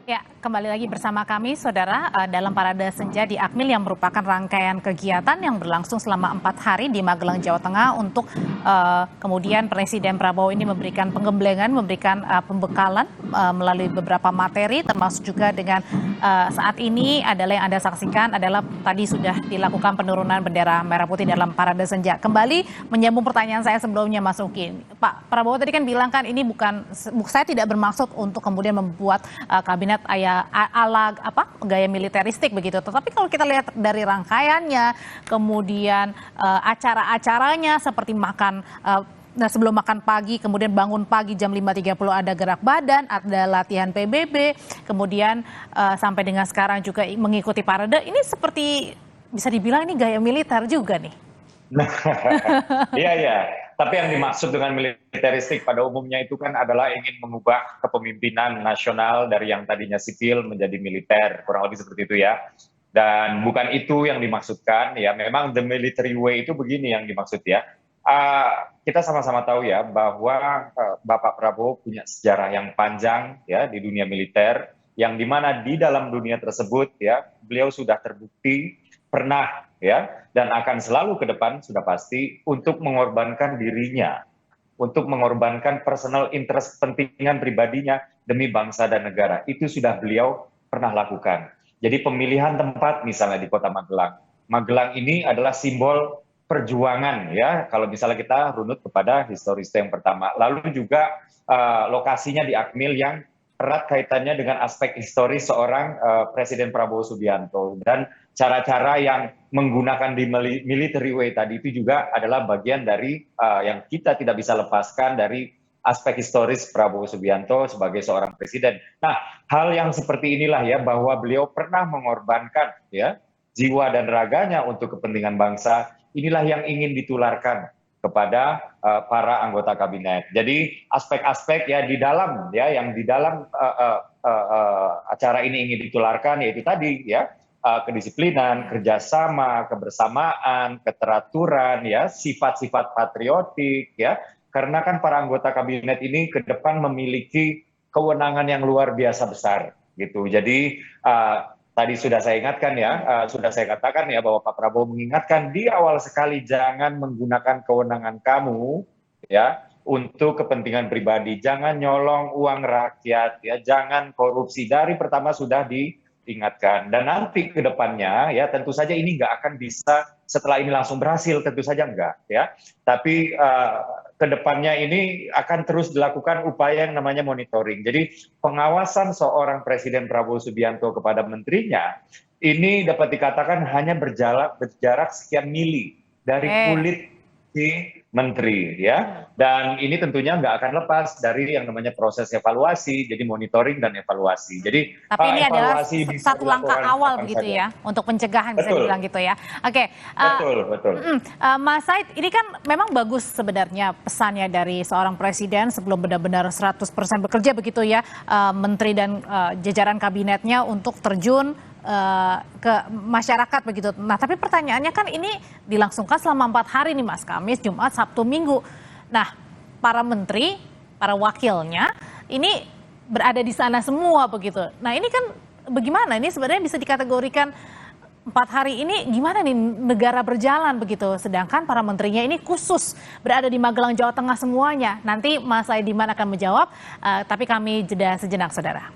Ya, kembali lagi bersama kami, Saudara, dalam Parade Senja di Akmil yang merupakan rangkaian kegiatan yang berlangsung selama 4 hari di Magelang, Jawa Tengah untuk kemudian Presiden Prabowo ini memberikan penggemblengan, memberikan pembekalan melalui beberapa materi, termasuk juga dengan saat ini adalah yang Anda saksikan adalah tadi sudah dilakukan penurunan bendera merah putih dalam Parade Senja. Kembali menyambung pertanyaan saya sebelumnya, Mas Uki. Pak Prabowo tadi kan bilang kan ini saya tidak bermaksud untuk kemudian membuat kabinet ala gaya militeristik begitu. Tetapi kalau kita lihat dari rangkaiannya, kemudian acara-acaranya seperti makan sebelum makan pagi, kemudian bangun pagi jam 5.30 ada gerak badan, ada latihan PBB, kemudian sampai dengan sekarang juga mengikuti parade. Ini seperti bisa dibilang ini gaya militer juga nih. Iya, iya. Tapi yang dimaksud dengan militeristik pada umumnya itu kan adalah ingin mengubah kepemimpinan nasional dari yang tadinya sipil menjadi militer, kurang lebih seperti itu ya. Dan bukan itu yang dimaksudkan, ya memang the military way itu begini yang dimaksud ya. Kita sama-sama tahu ya bahwa Bapak Prabowo punya sejarah yang panjang ya di dunia militer, yang dimana di dalam dunia tersebut ya beliau sudah terbukti pernah ya dan akan selalu ke depan sudah pasti untuk mengorbankan dirinya, untuk mengorbankan personal interest kepentingan pribadinya demi bangsa dan negara. Itu sudah beliau pernah lakukan. Jadi pemilihan tempat misalnya di Kota Magelang. Magelang ini adalah simbol perjuangan ya kalau misalnya kita runut kepada historis yang pertama. Lalu juga lokasinya di Akmil yang erat kaitannya dengan aspek historis seorang Presiden Prabowo Subianto, dan cara-cara yang menggunakan di military way tadi itu juga adalah bagian dari yang kita tidak bisa lepaskan dari aspek historis Prabowo Subianto sebagai seorang presiden. Nah, hal yang seperti inilah ya bahwa beliau pernah mengorbankan ya jiwa dan raganya untuk kepentingan bangsa, inilah yang ingin ditularkan kepada para anggota kabinet. Jadi aspek-aspek ya di dalam ya yang di dalam acara ini ingin ditularkan yaitu tadi ya kedisiplinan, kerjasama, kebersamaan, keteraturan ya, sifat-sifat patriotik ya. Karena kan para anggota kabinet ini ke depan memiliki kewenangan yang luar biasa besar gitu. Jadi tadi sudah saya ingatkan ya, sudah saya katakan ya bahwa Pak Prabowo mengingatkan di awal sekali jangan menggunakan kewenangan kamu ya untuk kepentingan pribadi, jangan nyolong uang rakyat ya, jangan korupsi. Dari pertama sudah diingatkan, dan nanti ke depannya ya tentu saja ini nggak akan bisa setelah ini langsung berhasil, tentu saja enggak ya. Tapi kedepannya ini akan terus dilakukan upaya yang namanya monitoring. Jadi pengawasan seorang Presiden Prabowo Subianto kepada menterinya ini dapat dikatakan hanya berjarak sekian mili dari kulit si menteri ya. Dan ini tentunya nggak akan lepas dari yang namanya proses evaluasi, jadi monitoring dan evaluasi. Jadi tapi ini adalah satu langkah awal begitu ya untuk pencegahan, bisa dibilang gitu ya. Oke. Betul. Mas Said, ini kan memang bagus sebenarnya pesannya dari seorang presiden sebelum benar-benar 100% bekerja begitu ya, menteri dan jajaran kabinetnya untuk terjun ke masyarakat begitu. Nah, tapi pertanyaannya kan ini dilangsungkan selama 4 hari nih Mas, Kamis, Jumat, Sabtu, Minggu. Nah, para menteri, para wakilnya ini berada di sana semua begitu. Nah, ini kan bagaimana? Ini sebenarnya bisa dikategorikan 4 hari ini gimana nih negara berjalan begitu. Sedangkan para menterinya ini khusus berada di Magelang, Jawa Tengah semuanya. Nanti Mas Saidiman akan menjawab, tapi kami jeda sejenak, Saudara.